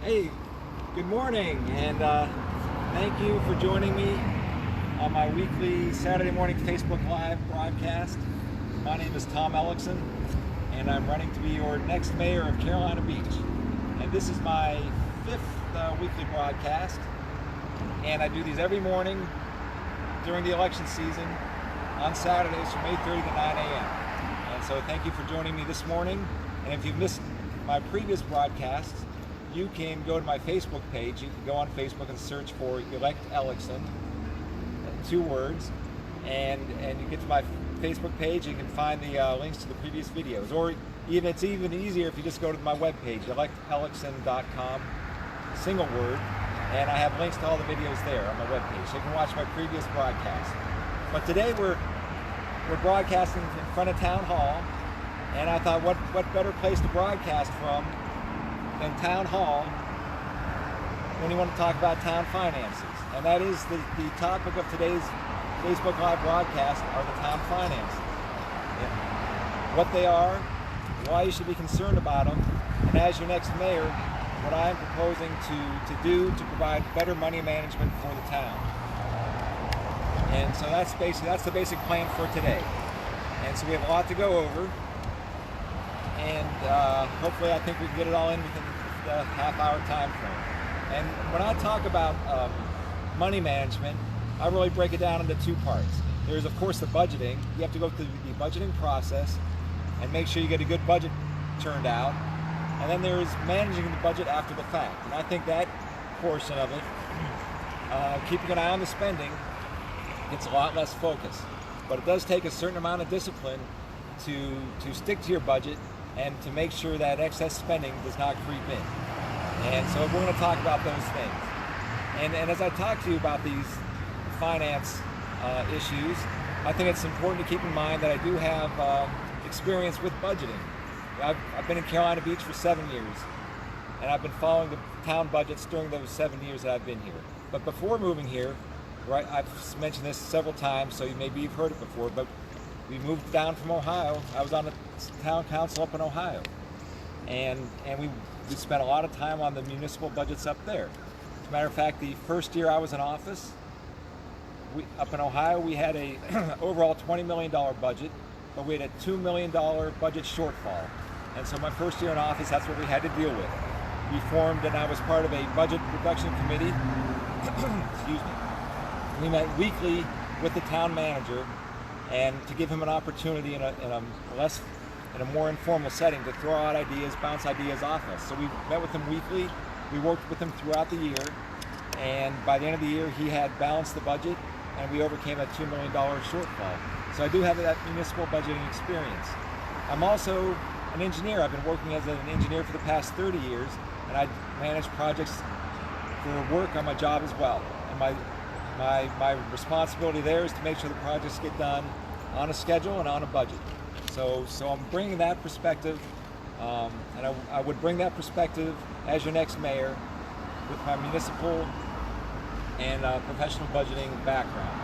Hey, good morning, and thank you for joining me on my weekly Saturday morning Facebook Live broadcast. My name is Tom Elicson, and I'm running to be your next mayor of Carolina Beach. And this is my fifth weekly broadcast, and I do these every morning during the election season on Saturdays from 8:30 to 9 a.m. And so thank you for joining me this morning. And if you've missed my previous broadcasts, you can go to my Facebook page. You can go on Facebook and search for Elect Elicson, 2 words, and you get to my Facebook page. You can find the links to the previous videos, or it's even easier if you just go to my webpage, electelicson.com, single word, and I have links to all the videos there on my webpage, so you can watch my previous broadcasts. But today we're broadcasting in front of Town Hall, and I thought, what better place to broadcast from than Town Hall when you want to talk about town finances. And that is the topic of today's Facebook Live broadcast, are the town finances. What they are, why you should be concerned about them, and as your next mayor, what I'm proposing to do to provide better money management for the town. And so that's the basic plan for today. And so we have a lot to go over, and hopefully I think we can get it all in within the half-hour time frame. And when I talk about money management, I really break it down into 2 parts. There's, of course, the budgeting. You have to go through the budgeting process and make sure you get a good budget turned out. And then there's managing the budget after the fact. And I think that portion of it, keeping an eye on the spending, gets a lot less focus. But it does take a certain amount of discipline to stick to your budget and to make sure that excess spending does not creep in. And so we're going to talk about those things. And as I talk to you about these finance issues, I think it's important to keep in mind that I do have experience with budgeting. I've been in Carolina Beach for 7 years, and I've been following the town budgets during those 7 years that I've been here. But before moving here, right, I've mentioned this several times, so maybe you've heard it before, but we moved down from Ohio. I was on the town council up in Ohio, and we spent a lot of time on the municipal budgets up there. As a matter of fact, the first year I was in office, up in Ohio, we had a overall $20 million budget, but we had a $2 million budget shortfall. And so my first year in office, that's what we had to deal with. We formed, and I was part of a budget reduction committee. Excuse me. We met weekly with the town manager, and to give him an opportunity in a more informal setting to throw out ideas, bounce ideas off us. So we met with him weekly. We worked with him throughout the year, and by the end of the year, he had balanced the budget, and we overcame that $2 million shortfall. So I do have that municipal budgeting experience. I'm also an engineer. I've been working as an engineer for the past 30 years, and I manage projects for work on my job as well. And my responsibility there is to make sure the projects get done on a schedule and on a budget. So I'm bringing that perspective, and I would bring that perspective as your next mayor with my municipal and professional budgeting background.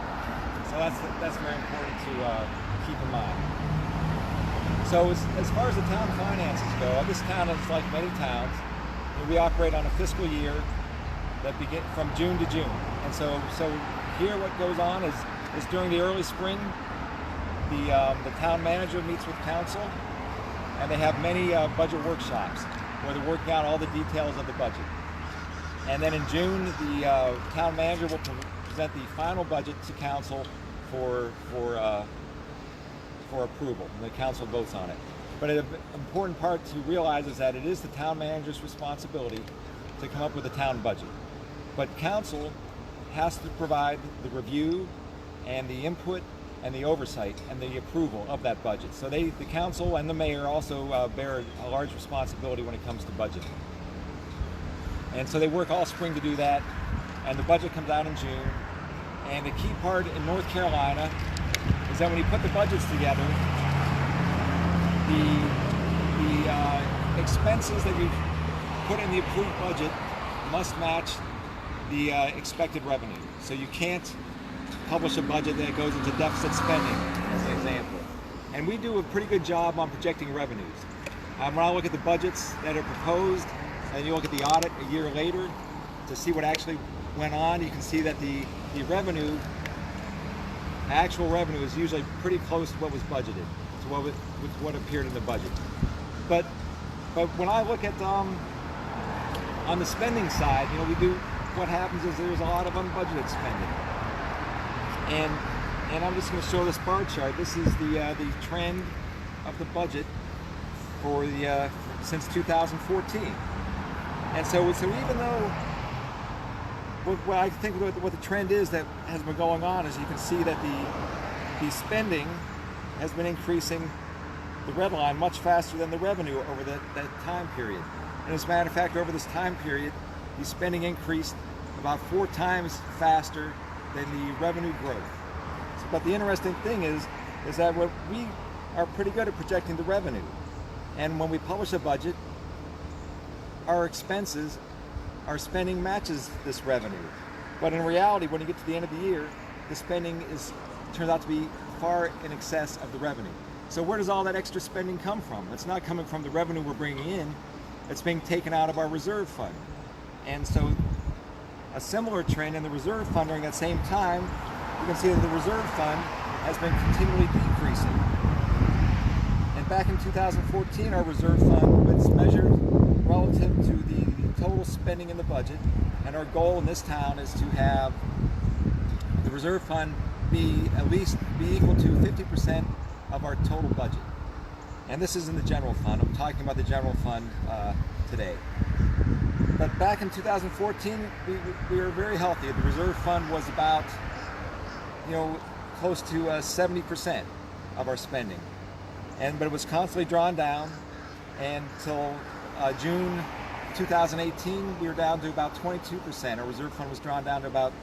So that's very important to keep in mind. So as far as the town finances go, this town is like many towns. We operate on a fiscal year that begins from June to June. And so here what goes on is during the early spring, the town manager meets with council, and they have many budget workshops where they're working out all the details of the budget. And then in June, the town manager will present the final budget to council for approval, and the council votes on it. But an important part to realize is that it is the town manager's responsibility to come up with a town budget. But council has to provide the review and the input and the oversight and the approval of that budget. So the council and the mayor also bear a large responsibility when it comes to budgeting. And so they work all spring to do that, and the budget comes out in June. And the key part in North Carolina is that when you put the budgets together, the expenses that you put in the approved budget must match the expected revenue. So you can't publish a budget that goes into deficit spending, as an example. And we do a pretty good job on projecting revenues. When I look at the budgets that are proposed and you look at the audit a year later to see what actually went on, you can see that the revenue, actual revenue, is usually pretty close to what was budgeted, to what appeared in the budget. But when I look at on the spending side, what happens is there's a lot of unbudgeted spending, and I'm just going to show this bar chart. This is the trend of the budget for since 2014, and so even though what I think what the trend is that has been going on is you can see that the spending has been increasing, the red line, much faster than the revenue over that time period. And as a matter of fact, over this time period, the spending increased about 4 times faster than the revenue growth. But the interesting thing is that we are pretty good at projecting the revenue. And when we publish a budget, our expenses, our spending matches this revenue. But in reality, when you get to the end of the year, the spending turns out to be far in excess of the revenue. So where does all that extra spending come from? It's not coming from the revenue we're bringing in, it's being taken out of our reserve fund. And so a similar trend in the reserve fund during that same time, you can see that the reserve fund has been continually decreasing. And back in 2014, our reserve fund was measured relative to the total spending in the budget, and our goal in this town is to have the reserve fund be equal to 50% of our total budget. And this is in the general fund. I'm talking about the general fund today. But back in 2014, we were very healthy. The reserve fund was about, close to 70% of our spending, but it was constantly drawn down, and until June 2018, we were down to about 22%. Our reserve fund was drawn down to about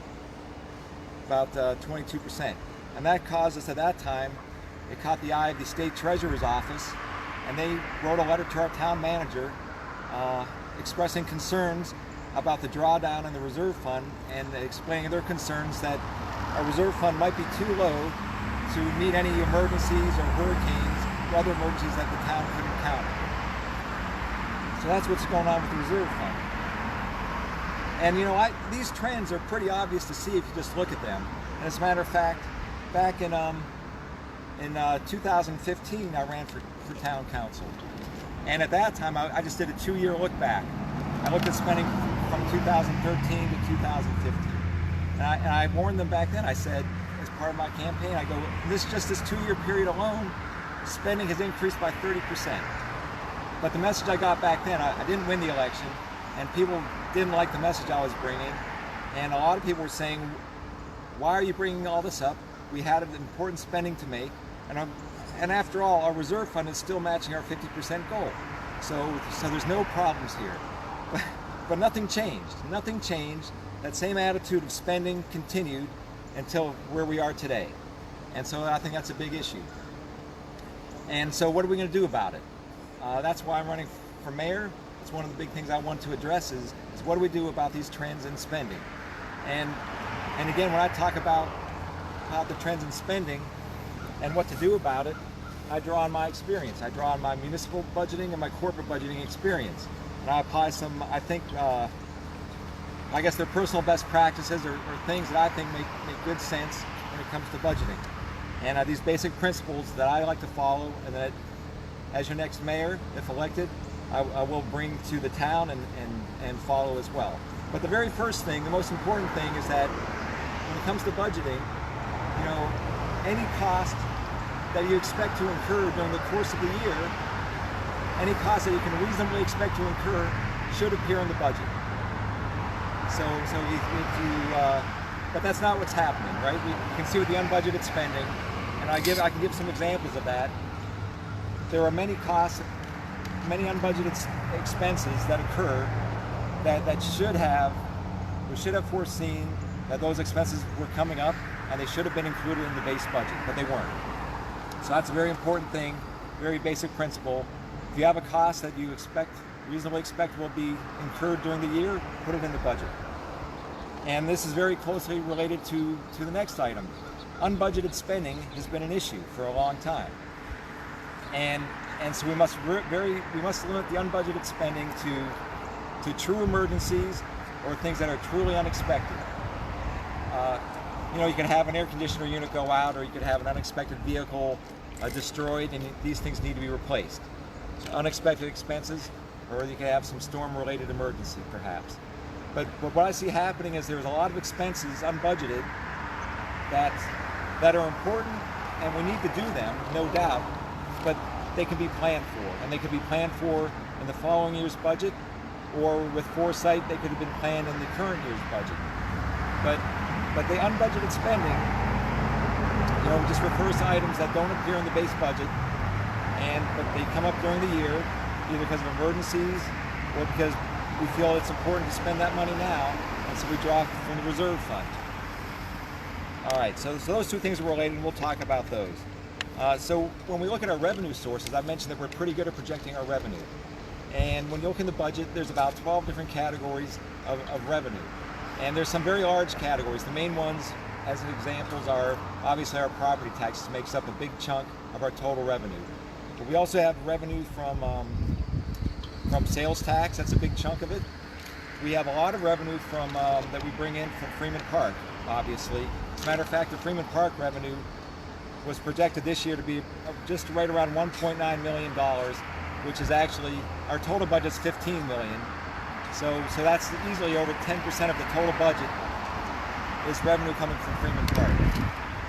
22%, and that caused us at that time. It caught the eye of the state treasurer's office, and they wrote a letter to our town manager expressing concerns about the drawdown in the reserve fund and explaining their concerns that our reserve fund might be too low to meet any emergencies or hurricanes or other emergencies that the town could encounter. So that's what's going on with the reserve fund. And these trends are pretty obvious to see if you just look at them. And as a matter of fact, back in 2015, I ran for town council. And at that time, I just did a 2-year look back. I looked at spending from 2013 to 2015. And I warned them back then. I said, as part of my campaign, I go, this 2-year period alone, spending has increased by 30%. But the message I got back then, I didn't win the election, and people didn't like the message I was bringing. And a lot of people were saying, why are you bringing all this up? We had an important spending to make. And after all, our reserve fund is still matching our 50% goal. So there's no problems here. But nothing changed. Nothing changed. That same attitude of spending continued until where we are today. And so I think that's a big issue. And so what are we going to do about it? That's why I'm running for mayor. It's one of the big things I want to address is what do we do about these trends in spending? And again, when I talk about the trends in spending and what to do about it, I draw on my experience. I draw on my municipal budgeting and my corporate budgeting experience. And I apply some, I guess they're personal best practices or things that I think make good sense when it comes to budgeting. And these basic principles that I like to follow, and that as your next mayor, if elected, I will bring to the town and follow as well. But the very first thing, the most important thing, is that when it comes to budgeting, any cost that you expect to incur during the course of the year, any cost that you can reasonably expect to incur should appear in the budget. But that's not what's happening, right? You can see with the unbudgeted spending, and I can give some examples of that. There are many costs, many unbudgeted expenses that occur that we should have foreseen that those expenses were coming up, and they should have been included in the base budget, but they weren't. So that's a very important thing, very basic principle. If you have a cost that you reasonably expect will be incurred during the year, put it in the budget. And this is very closely related to the next item. Unbudgeted spending has been an issue for a long time. And so we must limit the unbudgeted spending to true emergencies or things that are truly unexpected. You can have an air conditioner unit go out, or you could have an unexpected vehicle destroyed, and these things need to be replaced. So unexpected expenses, or you could have some storm-related emergency, perhaps. But what I see happening is there's a lot of expenses unbudgeted that are important, and we need to do them, no doubt, but they can be planned for, and they can be planned for in the following year's budget, or with foresight, they could have been planned in the current year's budget. But the unbudgeted spending, just refers to items that don't appear in the base budget, but they come up during the year, either because of emergencies or because we feel it's important to spend that money now, and so we draw from the reserve fund. All right, so those two things are related, and we'll talk about those. So when we look at our revenue sources, I mentioned that we're pretty good at projecting our revenue. And when you look in the budget, there's about 12 different categories of revenue. And there's some very large categories. The main ones, as examples, are obviously our property taxes, makes up a big chunk of our total revenue. But we also have revenue from sales tax. That's a big chunk of it. We have a lot of revenue from that we bring in from Freeman Park, obviously. As a matter of fact, the Freeman Park revenue was projected this year to be just right around $1.9 million, which is actually, our total budget's $15 million. So that's easily over 10% of the total budget is revenue coming from Freeman Park.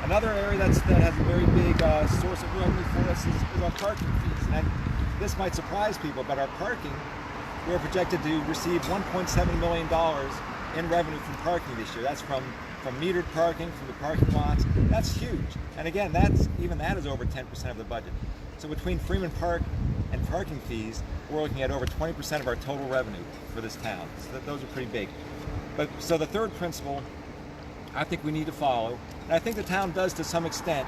Another area that has a very big source of revenue for us is our parking fees. And this might surprise people, but our parking, we're projected to receive $1.7 million in revenue from parking this year. That's from metered parking, from the parking lots. That's huge. And again, that is over 10% of the budget. So between Freeman Park and parking fees, we're looking at over 20% of our total revenue for this town. So those are pretty big. So the third principle I think we need to follow, and I think the town does to some extent,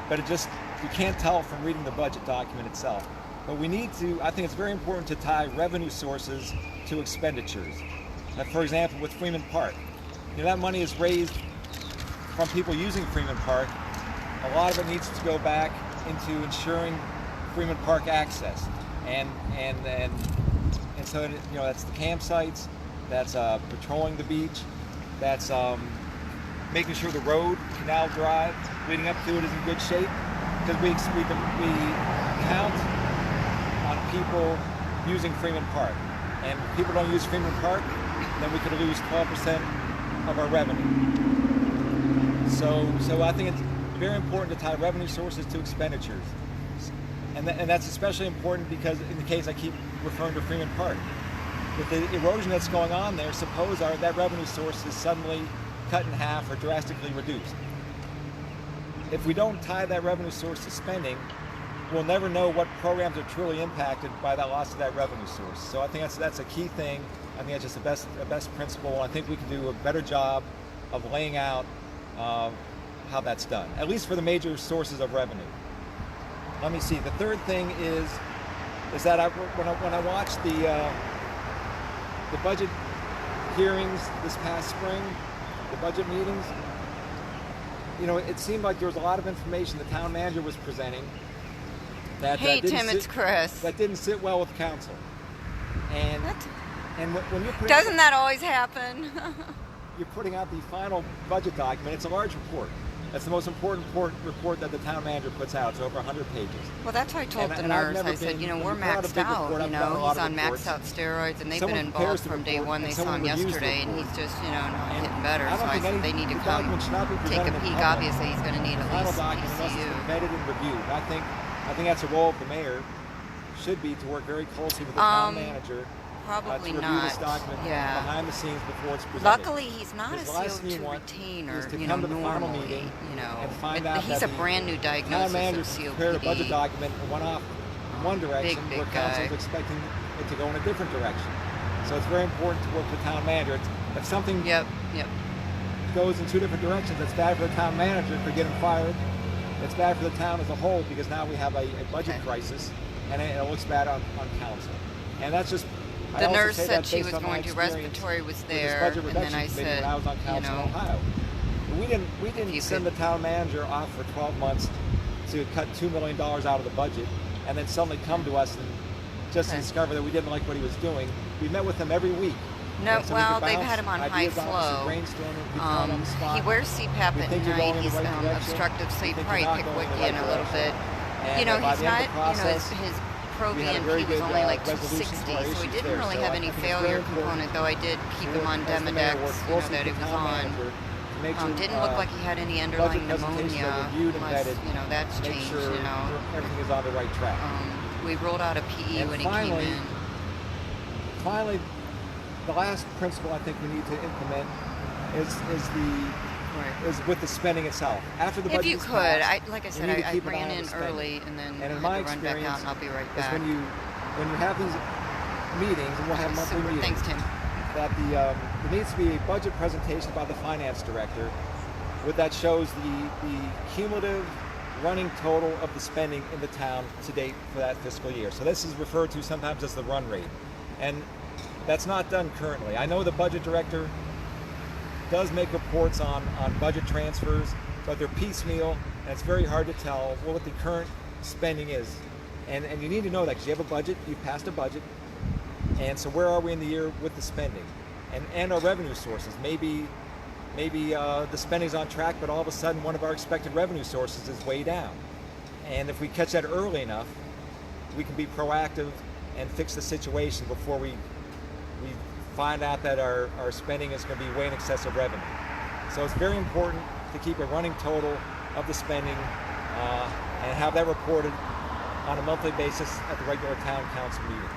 but you can't tell from reading the budget document itself. But I think it's very important to tie revenue sources to expenditures. For example, with Freeman Park, that money is raised from people using Freeman Park. A lot of it needs to go back into ensuring Freeman Park access, and so that's the campsites, that's patrolling the beach, that's making sure the road, Canal Drive, leading up to it is in good shape, because we count on people using Freeman Park, and if people don't use Freeman Park, then we could lose 12% of our revenue. So I think it's very important to tie revenue sources to expenditures. And that's especially important because in the case I keep referring to Freeman Park. With the erosion that's going on there, suppose that revenue source is suddenly cut in half or drastically reduced. If we don't tie that revenue source to spending, we'll never know what programs are truly impacted by that loss of that revenue source. So I think that's a key thing. I think that's just a best principle. I think we can do a better job of laying out how that's done, at least for the major sources of revenue. Let me see. The third thing is that when I watched the budget hearings this past spring, the budget meetings, it seemed like there was a lot of information the town manager was presenting that it's Chris. That didn't sit well with council. And when you're doesn't that always happen? You're putting out the final budget document. It's a large report. That's the most important report that the town manager puts out. It's over 100 pages. Well, that's what I told the nurse. I said, we're maxed out. He's on maxed out steroids, and they've been involved from day one. They saw him yesterday, and he's just, not getting better. So I said they need to come take a peek. Obviously, he's going to need at least an ECU. Vetted and reviewed. I think that's a role of the mayor. Should be to work very closely with the town manager. Probably to not. This document behind the scenes before it's presented. Luckily, he's not a CO2 retainer, normally. He's a brand new diagnosis of COPD. Prepared a budget document and went off in one direction where council is expecting it to go in a different direction. So it's very important to work with the town manager. If something goes in two different directions, it's bad for the town manager for getting fired. It's bad for the town as a whole because now we have a budget crisis, and it looks bad on council. And that's just. The nurse said she was going to respiratory was there, and then I said, when I was on council in Ohio. We didn't send the town manager off for 12 months to cut $2 million out of the budget, and then suddenly come to us and just discover that we didn't like what he was doing. we met with him every week. No, so well, they've had him on high flow. He wears CPAP at night. He's obstructive sleep, probably Pickwickian a little bit. And he's not, process, his pro-BNP was only like 260, so he didn't really have any failure component, though I did keep him on Demodex, that he was on. Didn't look like he had any underlying pneumonia, unless, that's changed, Everything is on the right track. We rolled out a PE when he came in. Finally, the last principle I think we need to implement is with the spending itself. After the budget is passed, like I said, I ran in early and then in I had to run back out, and I'll be right back. When you have these meetings, and we'll have monthly meetings, thanks, Tim. that there needs to be a budget presentation by the finance director that shows the cumulative running total of the spending in the town to date for that fiscal year. So this is referred to sometimes as the run rate. And that's not done currently. I know the budget director does make reports on budget transfers, but they're piecemeal, and it's very hard to tell what the current spending is. And you need to know that because you have a budget, you've passed a budget, and so where are we in the year with the spending? And our revenue sources. Maybe the spending's on track, but all of a sudden one of our expected revenue sources is way down. And if we catch that early enough, we can be proactive and fix the situation before we find out that our spending is going to be way in excess of revenue. So it's very important to keep a running total of the spending and have that reported on a monthly basis at the regular town council meetings.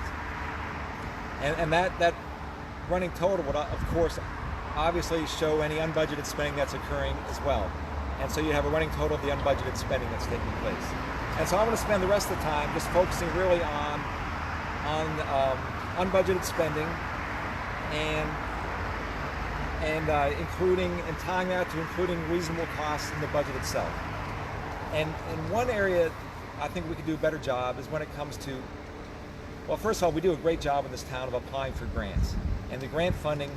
And that running total would, of course, obviously show any unbudgeted spending that's occurring as well. And so you have a running total of the unbudgeted spending that's taking place. And so I'm going to spend the rest of the time just focusing really on unbudgeted spending and including and tying that to including reasonable costs in the budget itself. And in one area I think we could do a better job is when it comes to, well, first of all, we do a great job in this town of applying for grants. And the grant funding,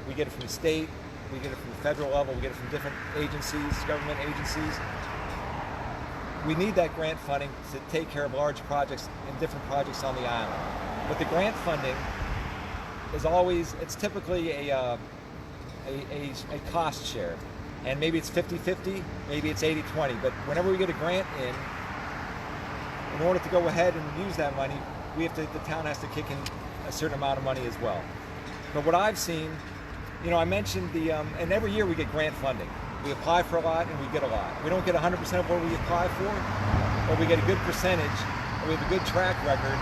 we get it from the state, we get it from the federal level, we get it from different agencies, government agencies. We need that grant funding to take care of large projects and different projects on the island. But the grant funding is always, it's typically a cost share. And maybe it's 50-50, maybe it's 80-20, but whenever we get a grant in order to go ahead and use that money, the town has to kick in a certain amount of money as well. But what I've seen, I mentioned and every year we get grant funding. We apply for a lot and we get a lot. We don't get 100% of what we apply for, but we get a good percentage, and we have a good track record,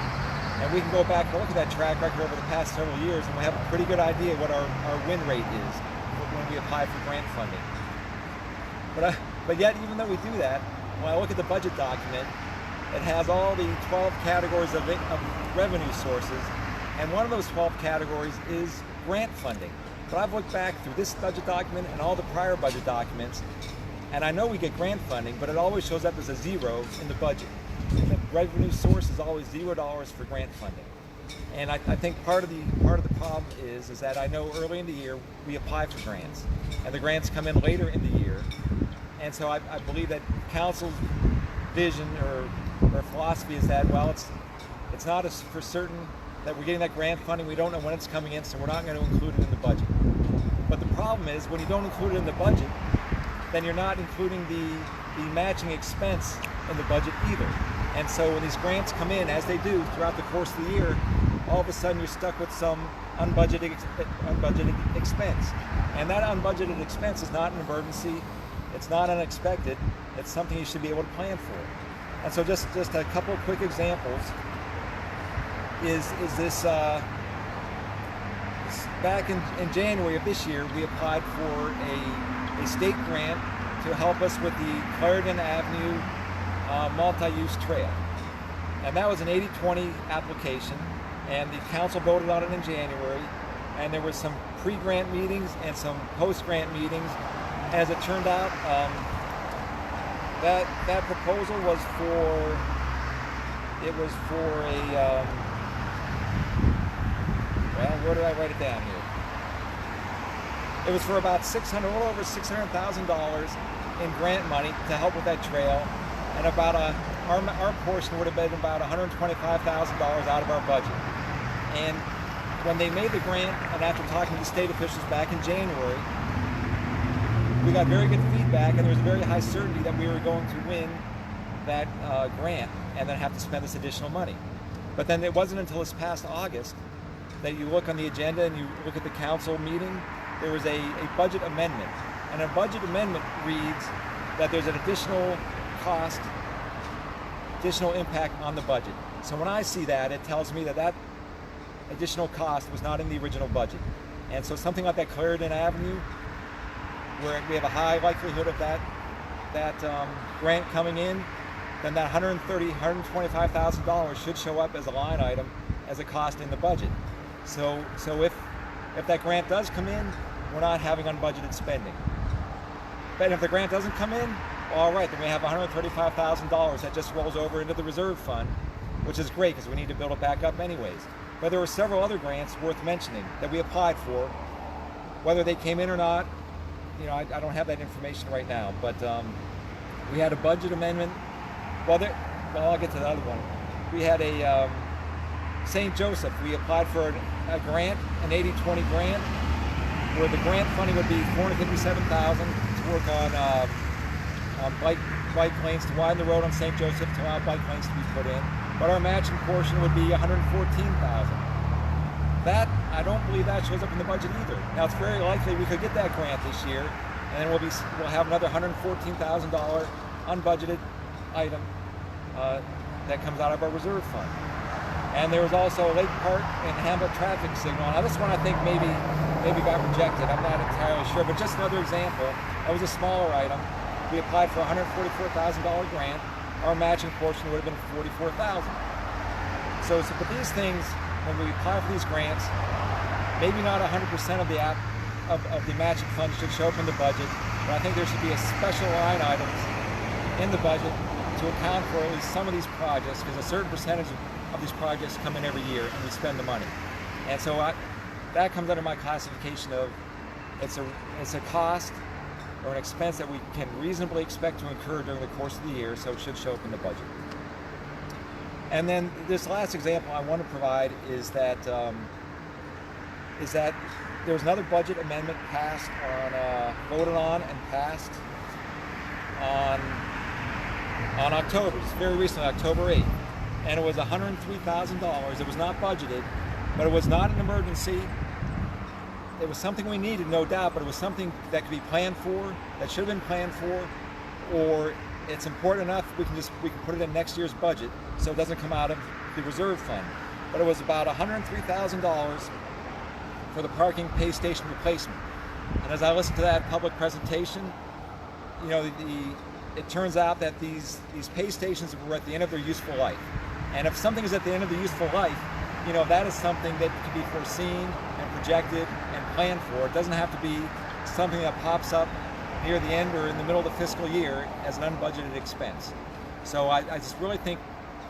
and we can go back and look at that track record over the past several years, and we have a pretty good idea what our win rate is when we apply for grant funding. But yet, even though we do that, when I look at the budget document, it has all the 12 categories of revenue sources, and one of those 12 categories is grant funding. But I've looked back through this budget document and all the prior budget documents, and I know we get grant funding, but it always shows up as a zero in the budget. And the revenue source is always $0 for grant funding. And I think part of the problem is that I know early in the year we apply for grants, and the grants come in later in the year. And so I believe that council's vision or philosophy is that, well, it's not as for certain that we're getting that grant funding. We don't know when it's coming in, so we're not going to include it in the budget. But the problem is when you don't include it in the budget, then you're not including the matching expense in the budget either. And so when these grants come in, as they do throughout the course of the year, all of a sudden you're stuck with some unbudgeted expense. And that unbudgeted expense is not an emergency. It's not unexpected. It's something you should be able to plan for. And so just a couple of quick examples is this, back in January of this year, we applied for a state grant to help us with the Clarendon Avenue multi-use trail. And that was an 80-20 application, and the council voted on it in January, and there was some pre-grant meetings and some post-grant meetings. As it turned out, that proposal was for a well, where did I write it down here? It was for about a little over $600,000 in grant money to help with that trail, and about our portion would have been about $125,000 out of our budget. And when they made the grant, and after talking to the state officials back in January, we got very good feedback, and there was a very high certainty that we were going to win that grant and then have to spend this additional money. But then it wasn't until this past August that you look on the agenda and you look at the council meeting, there was a budget amendment. And a budget amendment reads that there's an additional cost, additional impact on the budget. So when I see that, it tells me that that additional cost was not in the original budget. And so something like that Clarendon Avenue, where we have a high likelihood of that grant coming in, then that $125,000 should show up as a line item as a cost in the budget. So if that grant does come in, we're not having unbudgeted spending. But if the grant doesn't come in, well, all right, then we have $135,000 that just rolls over into the reserve fund, which is great because we need to build it back up anyways. But there were several other grants worth mentioning that we applied for. Whether they came in or not, I don't have that information right now. But we had a budget amendment. Well, I'll get to the other one. We had a St. Joseph. We applied for a grant, an 80-20 grant, where the grant funding would be $457,000 to work on bike lanes, to widen the road on St. Joseph, to allow bike lanes to be put in. But our matching portion would be $114,000. That, I don't believe that shows up in the budget either. Now, it's very likely we could get that grant this year, and then we'll have another $114,000 unbudgeted item that comes out of our reserve fund. And there was also a Lake Park and Hamlet traffic signal. Now, this one I think maybe got rejected. I'm not entirely sure, but just another example. That was a smaller item. We applied for a $144,000 grant. Our matching portion would have been $44,000. So, but these things, when we apply for these grants, maybe not 100% of the matching funds should show up in the budget, but I think there should be a special line items in the budget to account for at least some of these projects, because a certain percentage of these projects come in every year and we spend the money. And so that comes under my classification of it's a cost or an expense that we can reasonably expect to incur during the course of the year, so it should show up in the budget. And then this last example I want to provide is that there was another budget amendment passed voted on and passed on October, very recently, October 8th. And it was $103,000. It was not budgeted, but it was not an emergency. It was something we needed, no doubt, but it was something that could be planned for, that should have been planned for, or it's important enough we can put it in next year's budget so it doesn't come out of the reserve fund. But it was about $103,000 for the parking pay station replacement. And as I listened to that public presentation, it turns out that these pay stations were at the end of their useful life. And if something is at the end of the useful life, that is something that can be foreseen and projected and planned for. It doesn't have to be something that pops up near the end or in the middle of the fiscal year as an unbudgeted expense. So I just really think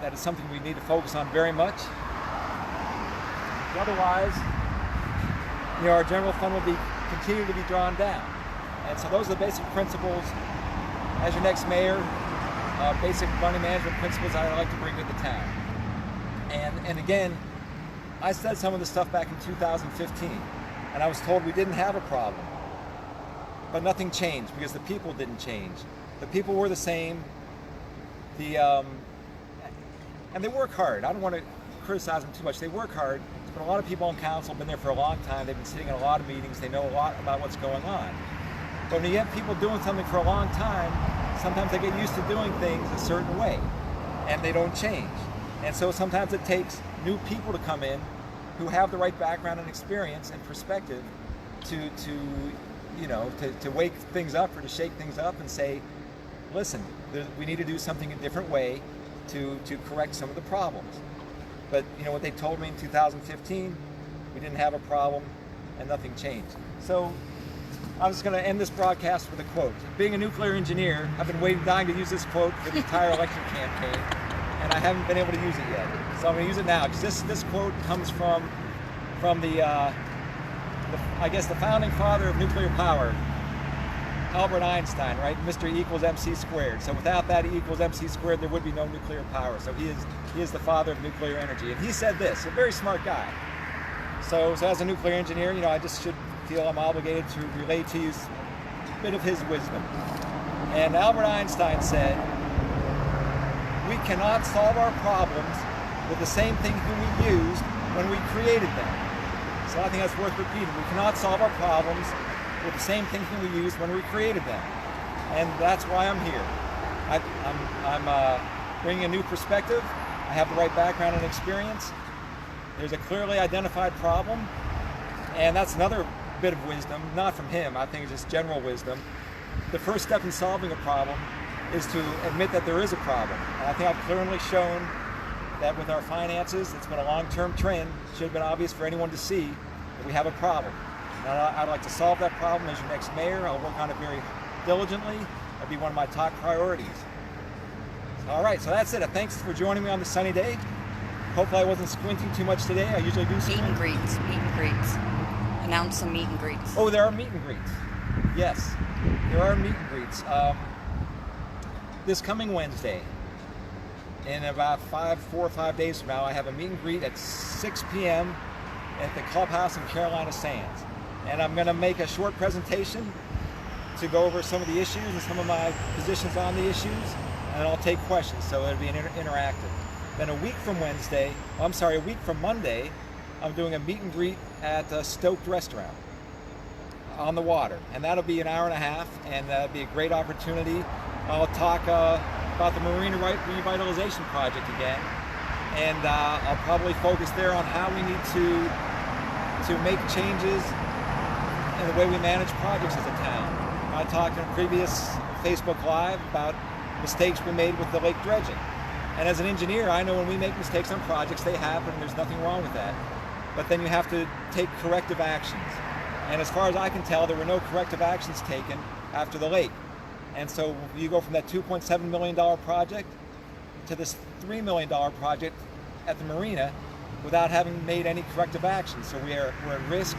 that it's something we need to focus on very much. Otherwise, our general fund will continue to be drawn down. And so those are the basic principles, as your next mayor, basic money management principles I'd like to bring to the town. And again, I said some of this stuff back in 2015, and I was told we didn't have a problem. But nothing changed because the people didn't change. The people were the same. And they work hard. I don't want to criticize them too much. They work hard. But a lot of people on council have been there for a long time. They've been sitting in a lot of meetings. They know a lot about what's going on. But when you have people doing something for a long time, sometimes they get used to doing things a certain way, and they don't change. And so sometimes it takes new people to come in who have the right background and experience and perspective to wake things up or to shake things up and say, listen, we need to do something a different way to correct some of the problems. But what they told me in 2015, we didn't have a problem and nothing changed. So I'm just going to end this broadcast with a quote. Being a nuclear engineer, I've been dying to use this quote for the entire election campaign, and I haven't been able to use it yet. So I'm going to use it now, because this quote comes from the founding father of nuclear power, Albert Einstein, right? Mr. E equals MC squared. So without that E equals MC squared, there would be no nuclear power. So he is the father of nuclear energy. And he said this, a very smart guy. So as a nuclear engineer, I just should feel I'm obligated to relay to you a bit of his wisdom. And Albert Einstein said, we cannot solve our problems with the same thing we used when we created them. So I think that's worth repeating. We cannot solve our problems with the same thinking we used when we created them. And that's why I'm here. I'm bringing a new perspective. I have the right background and experience. There's a clearly identified problem. And that's another bit of wisdom, not from him, I think it's just general wisdom. The first step in solving a problem is to admit that there is a problem. And I think I've clearly shown that with our finances, it's been a long-term trend. It should have been obvious for anyone to see that we have a problem. And I'd like to solve that problem as your next mayor. I'll work on it very diligently. That'll be one of my top priorities. All right, so that's it. Thanks for joining me on this sunny day. Hopefully I wasn't squinting too much today. I usually do squint. Meet and greets. Announce some meet and greets. Oh, there are meet and greets. Yes, there are meet and greets. This coming Wednesday, in about 4 or 5 days from now, I have a meet and greet at 6 p.m. at the clubhouse in Carolina Sands. And I'm going to make a short presentation to go over some of the issues and some of my positions on the issues, and I'll take questions, so it'll be interactive. Then a week from Monday, I'm doing a meet and greet at a Stoked restaurant on the water, and that'll be an hour and a half, and that'll be a great opportunity. I'll talk about the Marina Revitalization Project again, and I'll probably focus there on how we need to make changes in the way we manage projects as a town. I talked in a previous Facebook Live about mistakes we made with the lake dredging. And as an engineer, I know when we make mistakes on projects, they happen, there's nothing wrong with that. But then you have to take corrective actions. And as far as I can tell, there were no corrective actions taken after the lake. And so you go from that $2.7 million project to this $3 million project at the marina without having made any corrective actions. So we're at risk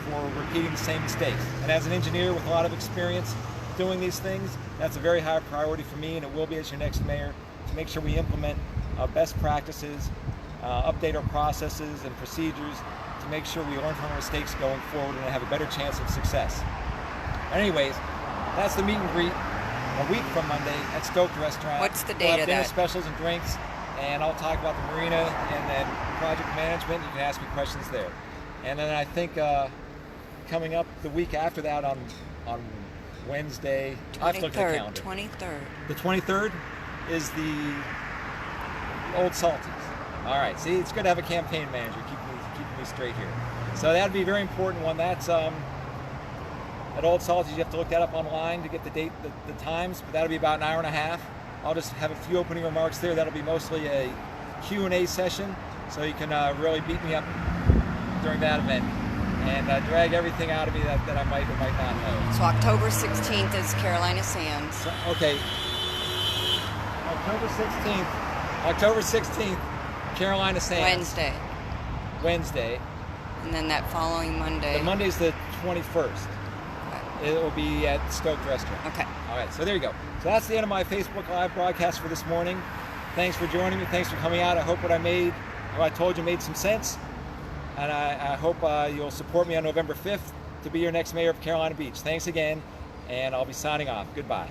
for repeating the same mistakes. And as an engineer with a lot of experience doing these things, that's a very high priority for me, and it will be as your next mayor, to make sure we implement best practices, update our processes and procedures to make sure we learn from our mistakes going forward and have a better chance of success. Anyways, that's the meet and greet a week from Monday at Stoked Restaurant. What's the date of dinner that? Specials and drinks, and I'll talk about the marina and then project management. You can ask me questions there. And then I think coming up the week after that on Wednesday, I have to look at the calendar. 23rd. The 23rd is the Old Salties. All right, see, it's good to have a campaign manager keeping me straight here. So that'd be a very important one. That's at Old Salties. You have to look that up online to get the date, the times, but that'll be about an hour and a half. I'll just have a few opening remarks there. That'll be mostly a Q&A session, so you can really beat me up during that event and drag everything out of me that I might or might not know. So October 16th is Carolina Sands. So, okay. October 16th, Carolina Sands. Wednesday. And then that following Monday. The Monday's the 21st. Okay. It will be at Stoked Restaurant. Okay. All right, so there you go. So that's the end of my Facebook Live broadcast for this morning. Thanks for joining me. Thanks for coming out. I hope what I told you made some sense. And I hope you'll support me on November 5th to be your next mayor of Carolina Beach. Thanks again, and I'll be signing off. Goodbye.